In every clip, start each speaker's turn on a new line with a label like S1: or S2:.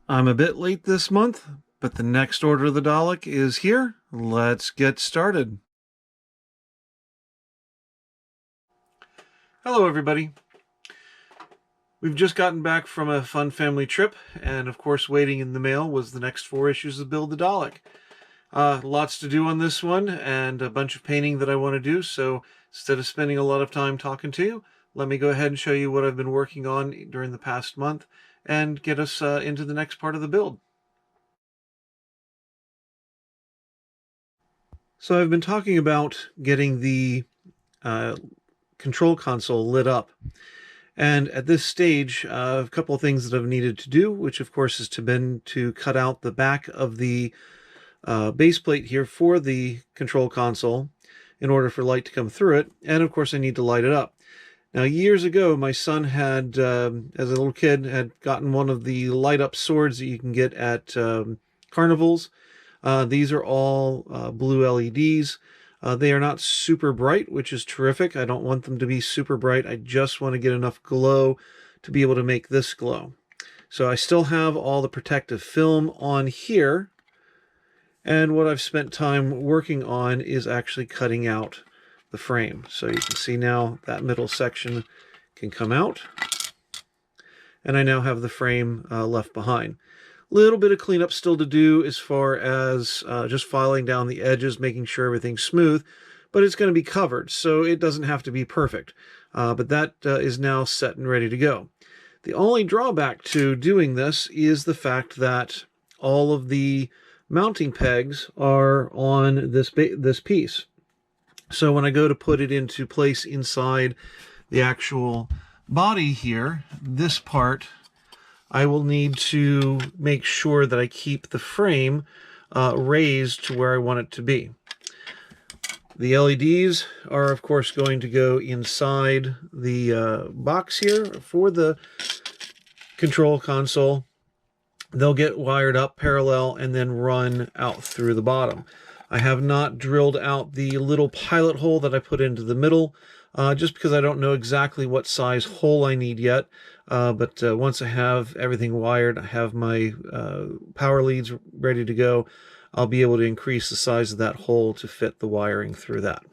S1: I'm a bit late this month, but the next order of the Dalek is here. Let's get started. Hello, everybody. We've just gotten back from a fun family trip, and of course, waiting in the mail was the next 4 issues of Build the Dalek. Lots to do on this one, and a bunch of painting that I want to do, so instead of spending a lot of time talking to you, let me go ahead and show you what I've been working on during the past month, and get us into the next part of the build. So I've been talking about getting the control console lit up. And at this stage, a couple of things that I've needed to do, which of course has been to cut out the back of the base plate here for the control console in order for light to come through it. And of course I need to light it up. Now, years ago, my son had, as a little kid, had gotten one of the light up swords that you can get at carnivals. These are all blue LEDs. They are not super bright, which is terrific. I don't want them to be super bright. I just want to get enough glow to be able to make this glow. So I still have all the protective film on here. And what I've spent time working on is actually cutting out the frame. So you can see now that middle section can come out. And I now have the frame left behind. Little bit of cleanup still to do as far as just filing down the edges, making sure everything's smooth, but it's going to be covered, so it doesn't have to be perfect. But that is now set and ready to go. The only drawback to doing this is the fact that all of the mounting pegs are on this piece. So when I go to put it into place inside the actual body here, this part, I will need to make sure that I keep the frame raised to where I want it to be. The LEDs are, of course, going to go inside the box here for the control console. They'll get wired up parallel and then run out through the bottom. I have not drilled out the little pilot hole that I put into the middle, just because I don't know exactly what size hole I need yet. But once I have everything wired, I have my power leads ready to go, I'll be able to increase the size of that hole to fit the wiring through that.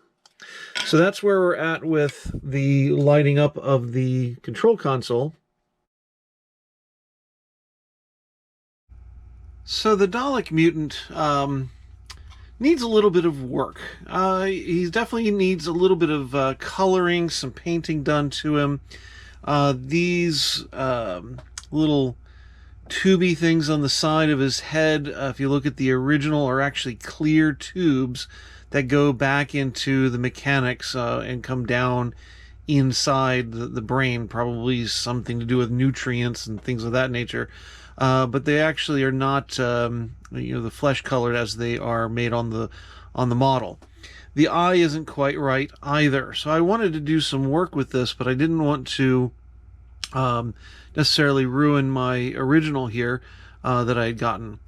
S1: So that's where we're at with the lighting up of the control console. So the Dalek mutant needs a little bit of work. He definitely needs a little bit of coloring, some painting done to him. These little tubey things on the side of his head, if you look at the original, are actually clear tubes that go back into the mechanics and come down inside the brain, probably something to do with nutrients and things of that nature. But they actually are not, the flesh colored as they are made on the model. The eye isn't quite right either. So I wanted to do some work with this, but I didn't want to necessarily ruin my original here that I had gotten.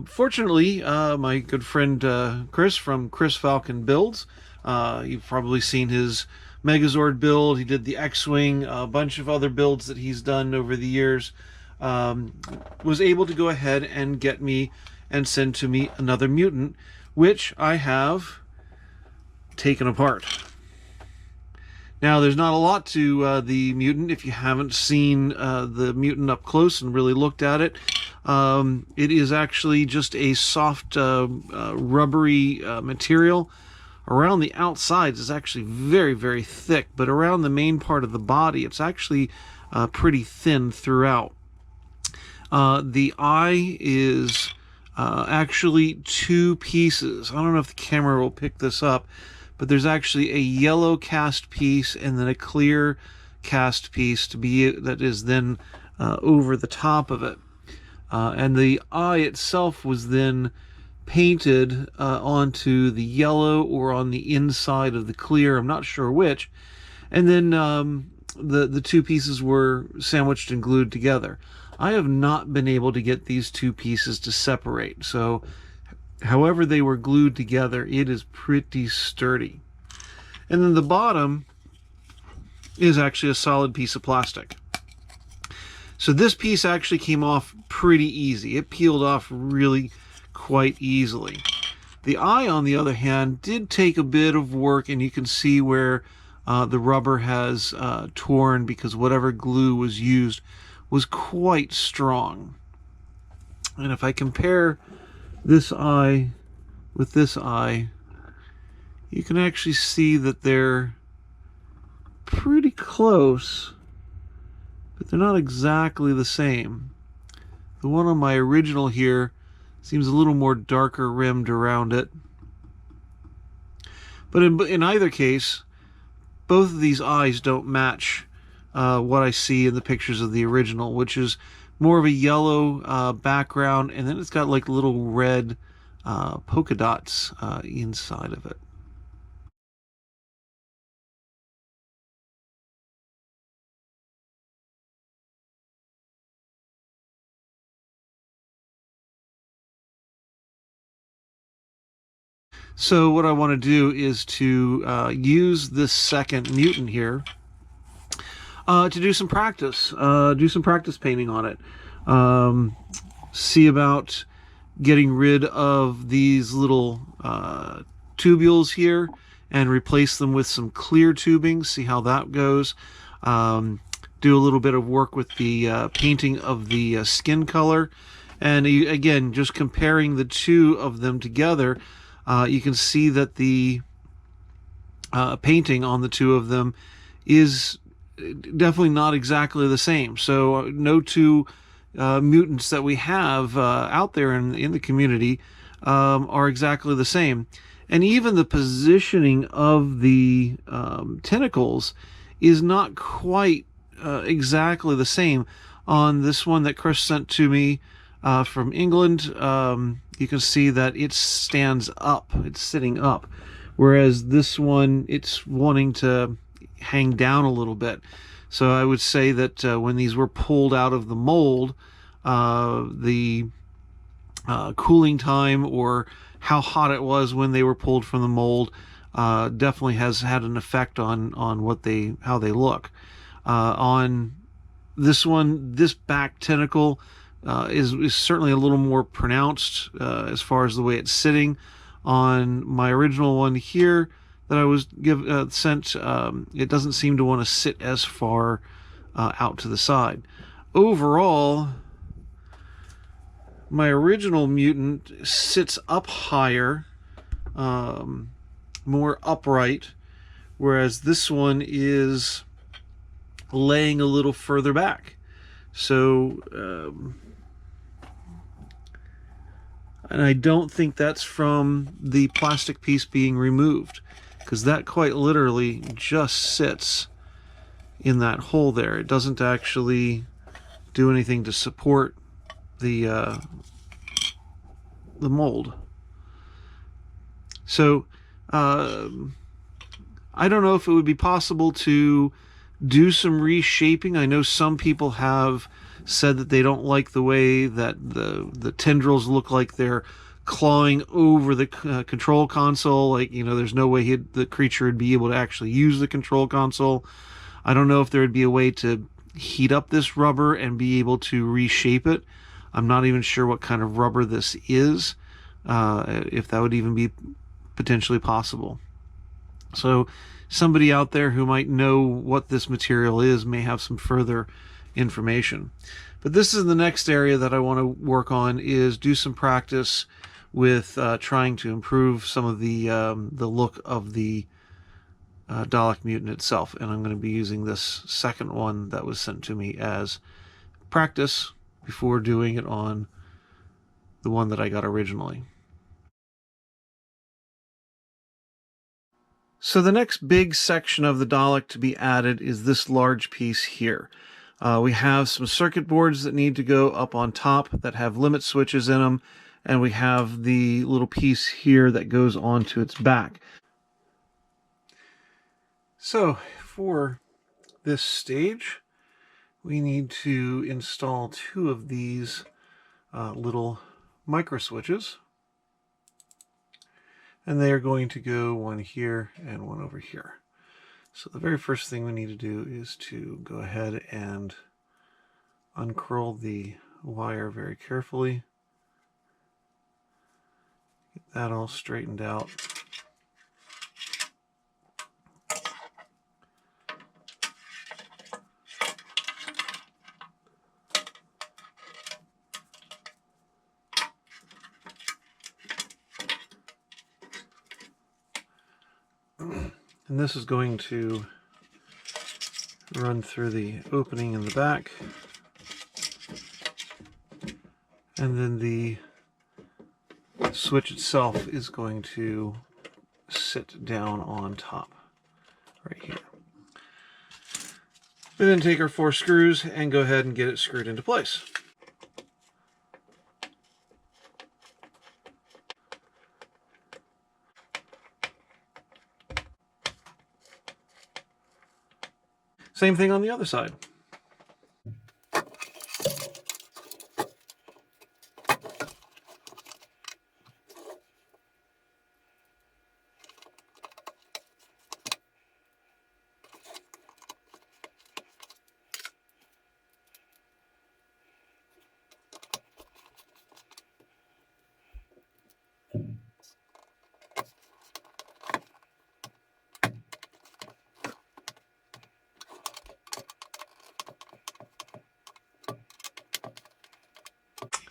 S1: Fortunately, my good friend Chris from Chris Falcon Builds, you've probably seen his Megazord build. He did the X-Wing, a bunch of other builds that he's done over the years. Was able to go ahead and get me and send to me another mutant, which I have taken apart. Now, there's not a lot to the mutant if you haven't seen the mutant up close and really looked at it. It is actually just a soft, rubbery material. Around the outsides is actually very, very thick, but around the main part of the body, it's actually pretty thin throughout. The eye is actually 2 pieces. I don't know if the camera will pick this up, but there's actually a yellow cast piece and then a clear cast piece that is then over the top of it. And the eye itself was then painted onto the yellow or on the inside of the clear. I'm not sure which. And then the 2 pieces were sandwiched and glued together. I have not been able to get these 2 pieces to separate, so however they were glued together, it is pretty sturdy. And then the bottom is actually a solid piece of plastic. So this piece actually came off pretty easy. It peeled off really quite easily. The eye, on the other hand, did take a bit of work, and you can see where the rubber has torn because whatever glue was used was quite strong. And if I compare this eye with this eye, you can actually see that they're pretty close, but they're not exactly the same. The one on my original here seems a little more darker rimmed around it. But in either case, both of these eyes don't match what I see in the pictures of the original, which is more of a yellow background, and then it's got like little red polka dots inside of it. So what I want to do is to use this second mutant here to do some practice painting on it. See about getting rid of these little tubules here and replace them with some clear tubing, see how that goes. Do a little bit of work with the painting of the skin color. And again, just comparing the two of them together, you can see that the painting on the two of them is definitely not exactly the same. So no two mutants that we have out there in the community are exactly the same. And even the positioning of the tentacles is not quite exactly the same. On this one that Chris sent to me from England, you can see that it stands up, it's sitting up, whereas this one, it's wanting to hang down a little bit. So I would say that when these were pulled out of the mold, the cooling time or how hot it was when they were pulled from the mold definitely has had an effect on how they look. On this one, this back tentacle is certainly a little more pronounced as far as the way it's sitting. On my original one here that I was sent, it doesn't seem to want to sit as far out to the side. Overall, my original mutant sits up higher, more upright, whereas this one is laying a little further back. So, and I don't think that's from the plastic piece being removed, because that quite literally just sits in that hole there. It doesn't actually do anything to support the mold. So I don't know if it would be possible to do some reshaping. I know some people have said that they don't like the way that the tendrils look like they're clawing over the control console. Like, you know, there's no way the creature would be able to actually use the control console. I don't know if there would be a way to heat up this rubber and be able to reshape it. I'm not even sure what kind of rubber this is, if that would even be potentially possible. So somebody out there who might know what this material is may have some further information. But this is the next area that I want to work on, is do some practice with trying to improve some of the look of the Dalek mutant itself. And I'm going to be using this second one that was sent to me as practice before doing it on the one that I got originally. So the next big section of the Dalek to be added is this large piece here. We have some circuit boards that need to go up on top that have limit switches in them, and we have the little piece here that goes onto its back. So for this stage, we need to install two of these little micro switches, and they are going to go one here and one over here. So the very first thing we need to do is to go ahead and uncurl the wire very carefully. Get that all straightened out. And this is going to run through the opening in the back, and then the switch itself is going to sit down on top right here. We then take our 4 screws and go ahead and get it screwed into place. Same thing on the other side.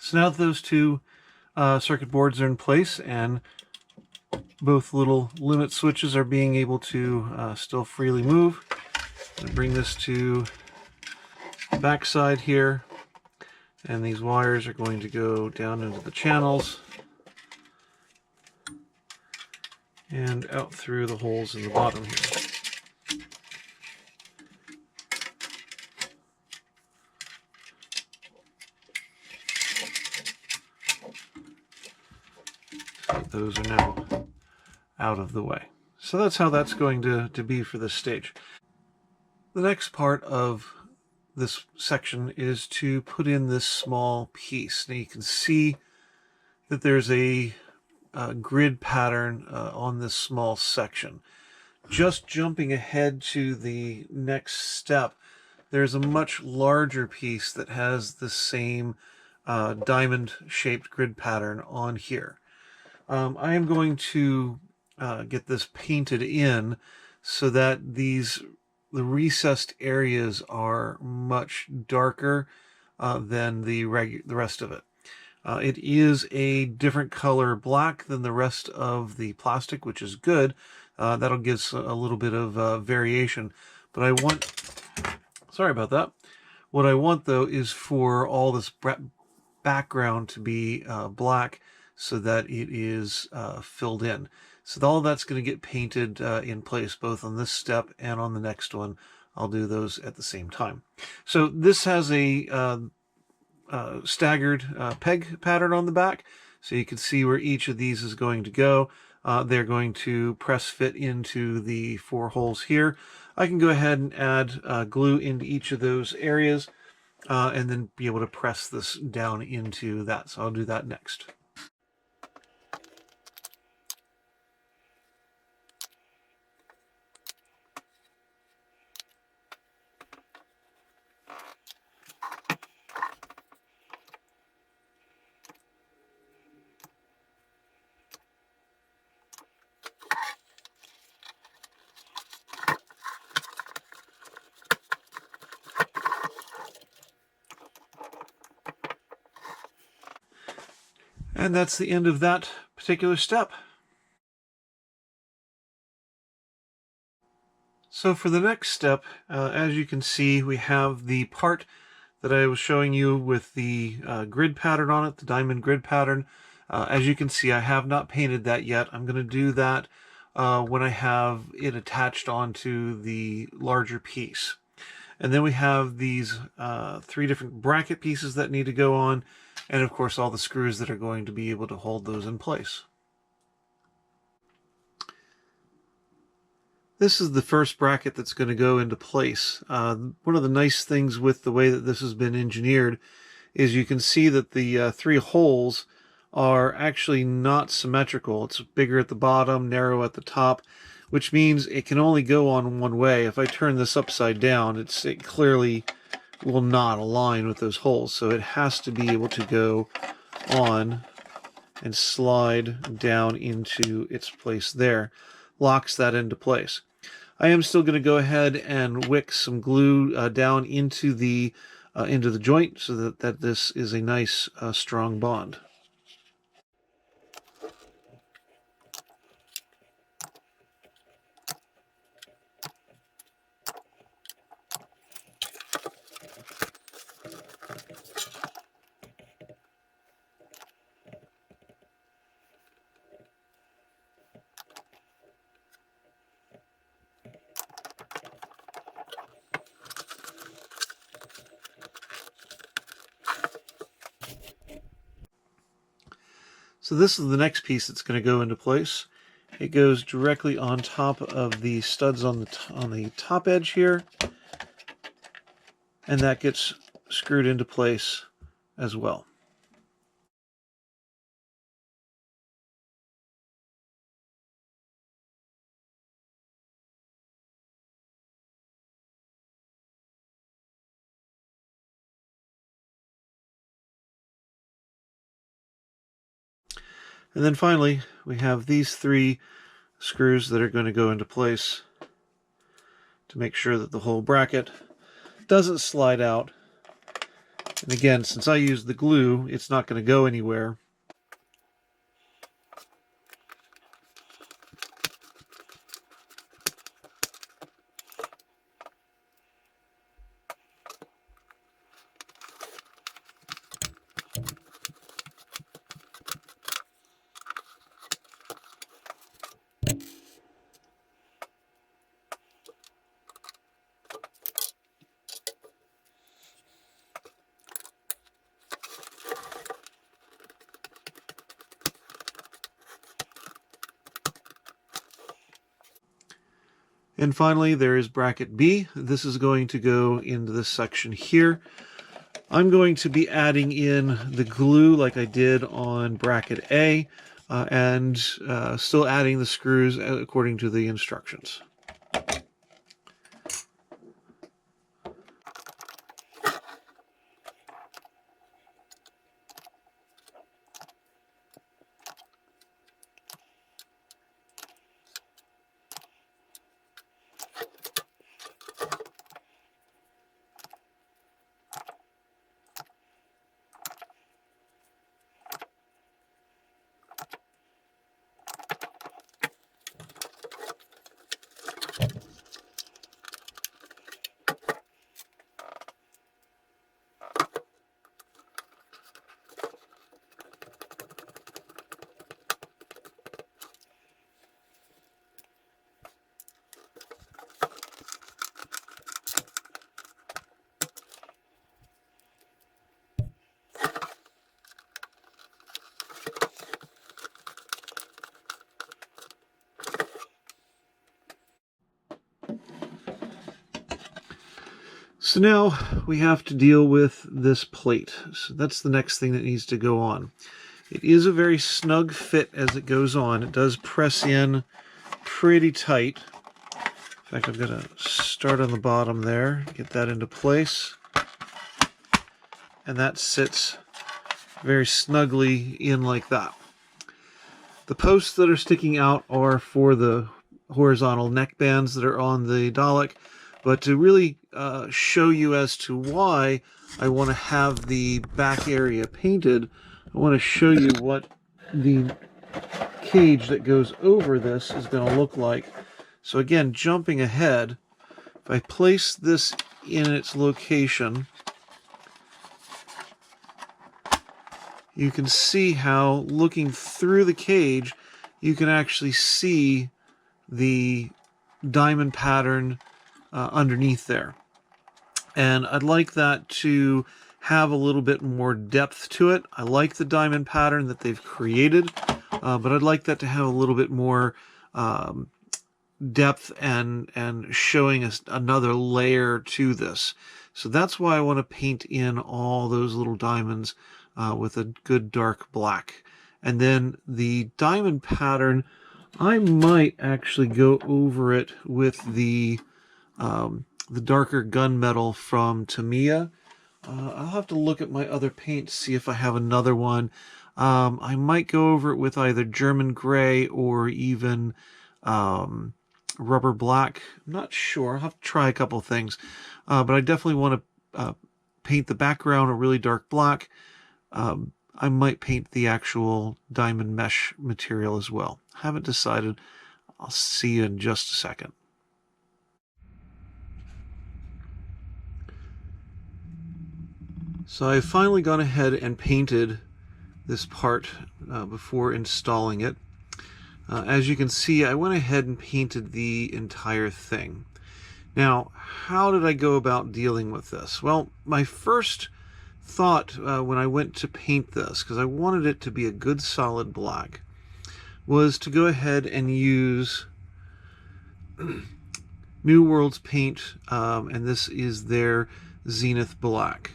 S1: So now that those 2 circuit boards are in place and both little limit switches are being able to still freely move, I'm going to bring this to the back side here, and these wires are going to go down into the channels and out through the holes in the bottom here. Those are now out of the way. So that's how that's going to be for this stage. The next part of this section is to put in this small piece. Now you can see that there's a grid pattern on this small section. Just jumping ahead to the next step, there's a much larger piece that has the same diamond-shaped grid pattern on here. I am going to get this painted in so that the recessed areas are much darker than the rest of it. It is a different color black than the rest of the plastic, which is good. That'll give us a little bit of variation. But I want, sorry about that. What I want though is for all this background to be black, so that it is filled in. So all that's going to get painted in place, both on this step and on the next one. I'll do those at the same time. So this has a staggered peg pattern on the back, so you can see where each of these is going to go. They're going to press fit into the 4 holes here. I can go ahead and add glue into each of those areas and then be able to press this down into that. So I'll do that next. And that's the end of that particular step. So for the next step, as you can see, we have the part that I was showing you with the grid pattern on it, the diamond grid pattern. As you can see, I have not painted that yet. I'm going to do that when I have it attached onto the larger piece. And then we have these 3 different bracket pieces that need to go on, and of course all the screws that are going to be able to hold those in place. This is the first bracket that's going to go into place. One of the nice things with the way that this has been engineered is you can see that the 3 holes are actually not symmetrical. It's bigger at the bottom, narrow at the top, which means it can only go on one way. If I turn this upside down, it clearly will not align with those holes. So it has to be able to go on and slide down into its place there. Locks that into place. I am still going to go ahead and wick some glue down into the joint so that this is a nice strong bond. So this is the next piece that's going to go into place. It goes directly on top of the studs on the top edge here, and that gets screwed into place as well. And then finally, we have these 3 screws that are going to go into place to make sure that the whole bracket doesn't slide out. And again, since I used the glue, it's not going to go anywhere. And finally, there is bracket B. This is going to go into this section here. I'm going to be adding in the glue like I did on bracket A, and still adding the screws according to the instructions. So now we have to deal with this plate. So that's the next thing that needs to go on. It is a very snug fit as it goes on. It does press in pretty tight. In fact, I'm going to start on the bottom there, get that into place. And that sits very snugly in like that. The posts that are sticking out are for the horizontal neck bands that are on the Dalek. But to really show you as to why I want to have the back area painted, I want to show you what the cage that goes over this is going to look like. So again, jumping ahead, if I place this in its location, you can see how, looking through the cage, you can actually see the diamond pattern underneath there. And I'd like that to have a little bit more depth to it. I like the diamond pattern that they've created, but I'd like that to have a little bit more depth and showing us another layer to this. So that's why I want to paint in all those little diamonds with a good dark black. And then the diamond pattern, I might actually go over it with the the darker gunmetal from Tamiya. I'll have to look at my other paints, see if I have another one. I might go over it with either German gray or even rubber black. I'm not sure. I'll have to try a couple things. But I definitely want to paint the background a really dark black. I might paint the actual diamond mesh material as well. Haven't decided. I'll see you in just a second. So I've finally gone ahead and painted this part before installing it. As you can see, I went ahead and painted the entire thing. Now, how did I go about dealing with this? Well, my first thought when I went to paint this, because I wanted it to be a good solid black, was to go ahead and use New World's paint, and this is their Zenith Black.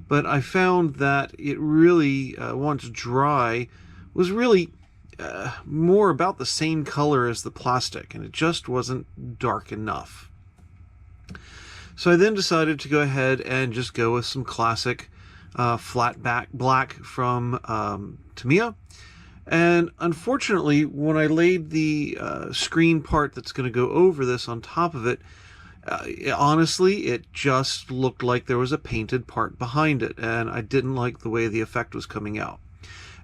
S1: But I found that it really, once dry, was really more about the same color as the plastic, and it just wasn't dark enough. So I then decided to go ahead and just go with some classic flat back black from Tamiya. And unfortunately, when I laid the screen part that's going to go over this on top of it, honestly, it just looked like there was a painted part behind it, and I didn't like the way the effect was coming out.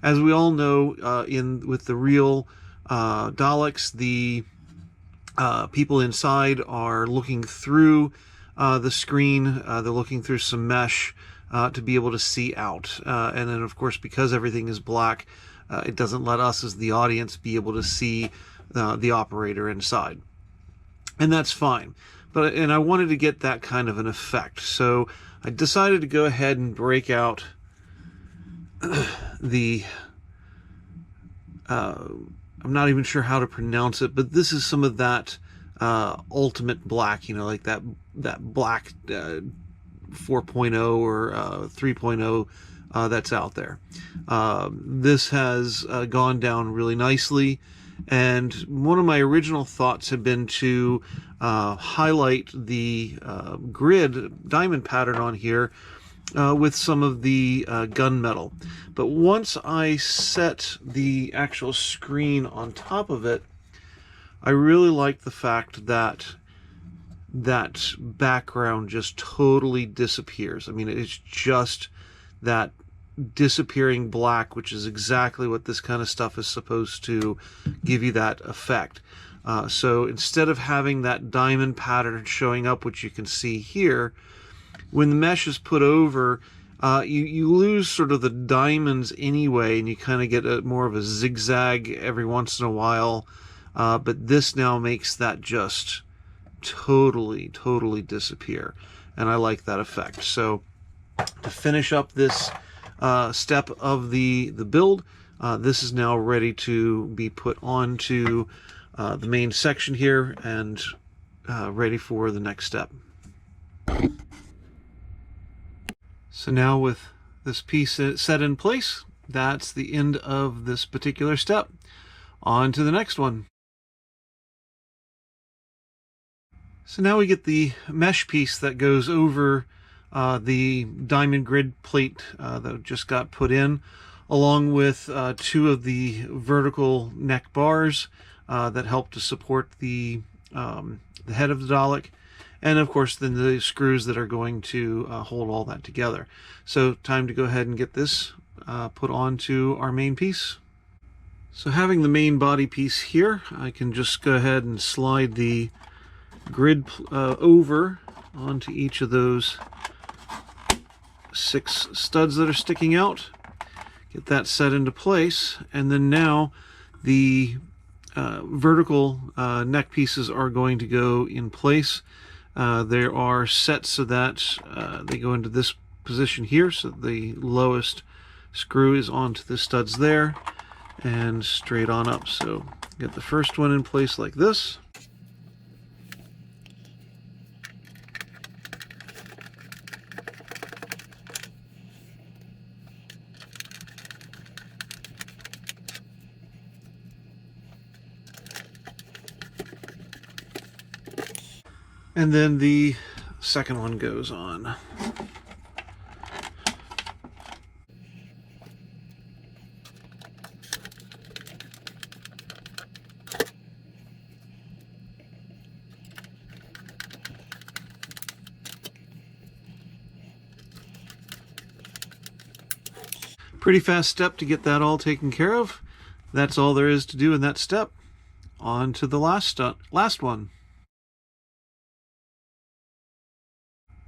S1: As we all know, with the real Daleks, the people inside are looking through the screen. They're looking through some mesh to be able to see out. And then, of course, because everything is black, it doesn't let us as the audience be able to see the operator inside. And that's fine. And I wanted to get that kind of an effect. So I decided to go ahead and break out the... I'm not even sure how to pronounce it, but this is some of that ultimate black, you know, like that black 4.0 or 3.0 that's out there. This has gone down really nicely, and one of my original thoughts had been to highlight the grid diamond pattern on here with some of the gunmetal. But once I set the actual screen on top of it, I really like the fact that that background just totally disappears. I mean, it's just that disappearing black, which is exactly what this kind of stuff is supposed to give you that effect. So instead of having that diamond pattern showing up, which you can see here, when the mesh is put over, you lose sort of the diamonds anyway, and you kind of get more of a zigzag every once in a while. But this now makes that just totally disappear, and I like that effect. So to finish up this step of the build, this is now ready to be put onto the main section here and ready for the next step. So now with this piece set in place, that's the end of this particular step. On to the next one. So now we get the mesh piece that goes over the diamond grid plate that just got put in, along with two of the vertical neck bars that help to support the head of the Dalek, and of course then the screws that are going to hold all that together. So time to go ahead and get this put onto our main piece. So having the main body piece here, I can just go ahead and slide the grid over onto each of those 6 studs that are sticking out. Get that set into place, and then now the vertical neck pieces are going to go in place. There are set so that they go into this position here, so the lowest screw is onto the studs there and straight on up. So get the first one in place like this. And then the second one goes on. Pretty fast step to get that all taken care of. That's all there is to do in that step. On to the last one.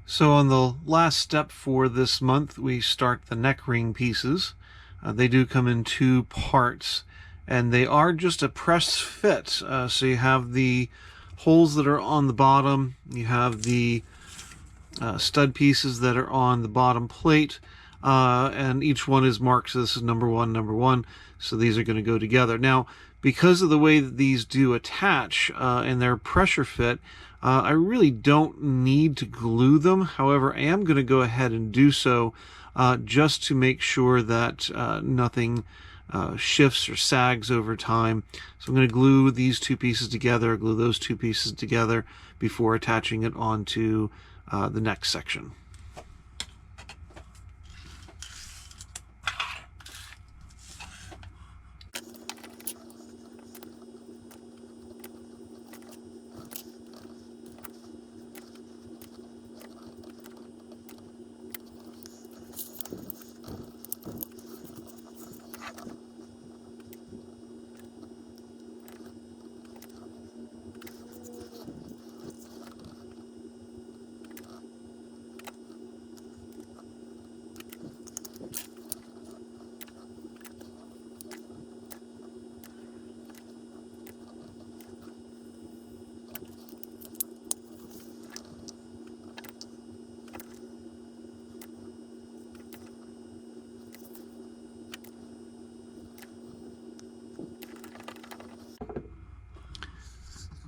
S1: So on the last step for this month, we start the neck ring pieces. They do come in two parts, and they are just a press fit. So you have the holes that are on the bottom, you have the stud pieces that are on the bottom plate, and each one is marked. So this is number one, so these are going to go together. Now, because of the way that these do attach and they're pressure fit, I really don't need to glue them. However, I am going to go ahead and do so just to make sure that nothing shifts or sags over time. So I'm going to glue these two pieces together, glue those two pieces together before attaching it onto the next section.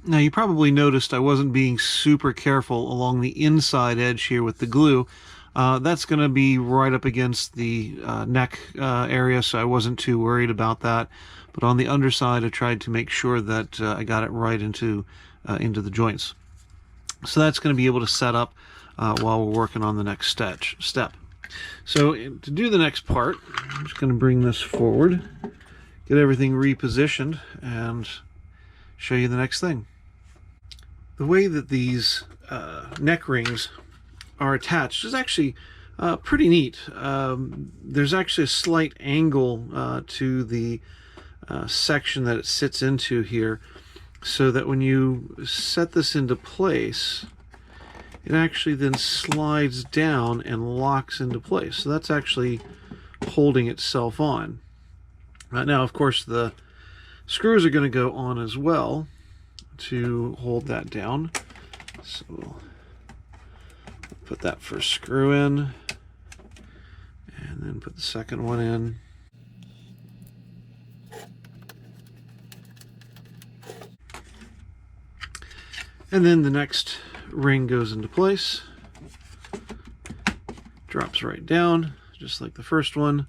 S1: Now you probably noticed I wasn't being super careful along the inside edge here with the glue. That's going to be right up against the neck area, so I wasn't too worried about that. But on the underside, I tried to make sure that I got it right into the joints. So that's going to be able to set up while we're working on the next step. So to do the next part, I'm just going to bring this forward, get everything repositioned, and show you the next thing. The way that these neck rings are attached is actually pretty neat. There's actually a slight angle to the section that it sits into here, so that when you set this into place, it actually then slides down and locks into place. So that's actually holding itself on. Now, of course, the screws are going to go on as well to hold that down. So we'll put that first screw in, and then put the second one in. And then the next ring goes into place, drops right down, just like the first one.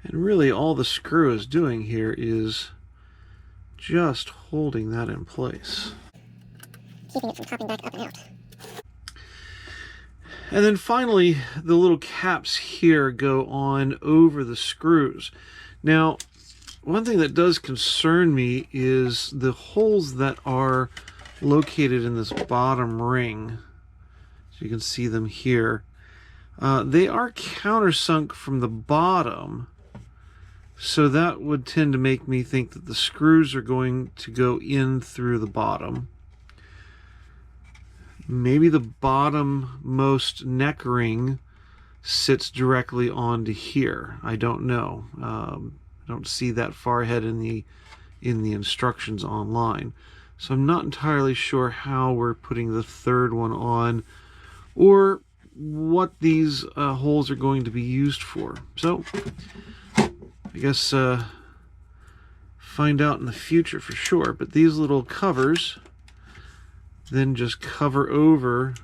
S1: And really all the screw is doing here is just holding that in place,
S2: keeping it from popping back up and out.
S1: And then finally, the little caps here go on over the screws. Now, one thing that does concern me is the holes that are located in this bottom ring. So you can see them here. They are countersunk from the bottom, so that would tend to make me think that the screws are going to go in through the bottom. Maybe the bottom-most neck ring sits directly onto here. I don't know. I don't see that far ahead in the instructions online, so I'm not entirely sure how we're putting the third one on, or what these holes are going to be used for. So I guess find out in the future for sure. But these little covers then just cover over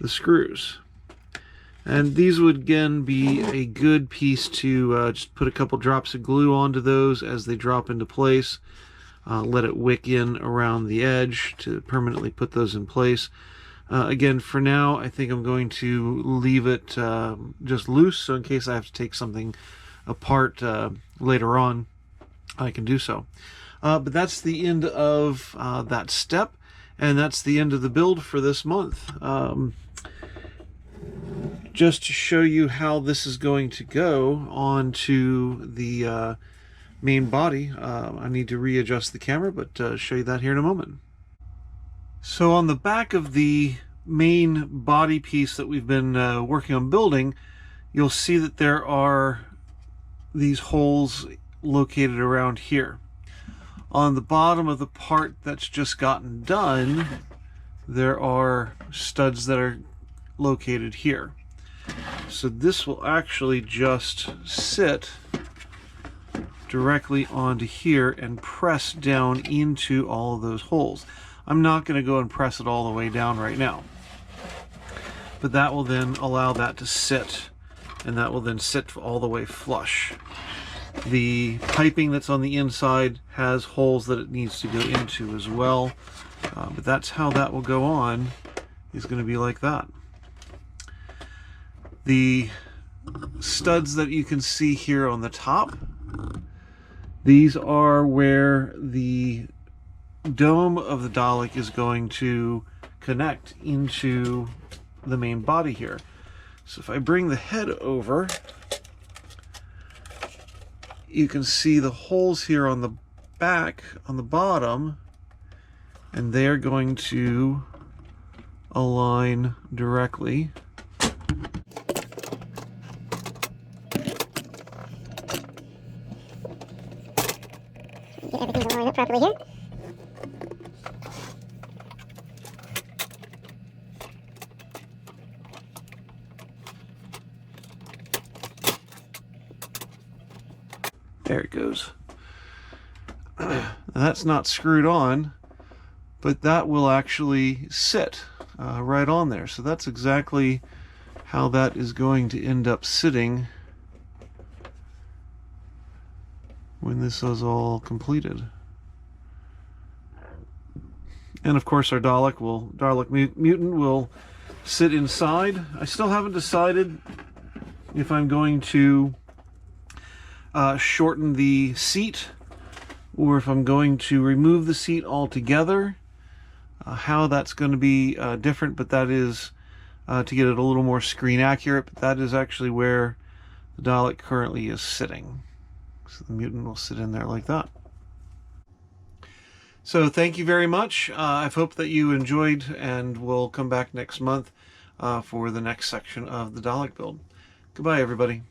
S1: the screws. And these would again be a good piece to just put a couple drops of glue onto those as they drop into place. let it wick in around the edge to permanently put those in place. Again, for now, I think I'm going to leave it just loose, so in case I have to take something apart later on, I can do so. But that's the end of that step, and that's the end of the build for this month. Just to show you how this is going to go onto the main body, I need to readjust the camera, but show you that here in a moment. So on the back of the main body piece that we've been working on building, you'll see that there are these holes located around here. On the bottom of the part that's just gotten done, there are studs that are located here. So this will actually just sit directly onto here and press down into all of those holes. I'm not going to go and press it all the way down right now, but that will then allow that to sit, and that will then sit all the way flush. The piping that's on the inside has holes that it needs to go into as well, but that's how that will go on, is going to be like that. The studs that you can see here on the top, these are where the dome of the Dalek is going to connect into the main body here. So if I bring the head over, you can see the holes here on the back, on the bottom, and they are going to align directly.
S2: Get everything to line up properly here.
S1: There it goes. That's not screwed on, but that will actually sit right on there. So that's exactly how that is going to end up sitting when this is all completed. And of course our Dalek mutant will sit inside. I still haven't decided if I'm going to shorten the seat, or if I'm going to remove the seat altogether. How that's going to be different, but that is to get it a little more screen accurate, but that is actually where the Dalek currently is sitting. So the mutant will sit in there like that. So thank you very much. I hope that you enjoyed, and we'll come back next month for the next section of the Dalek build. Goodbye, everybody.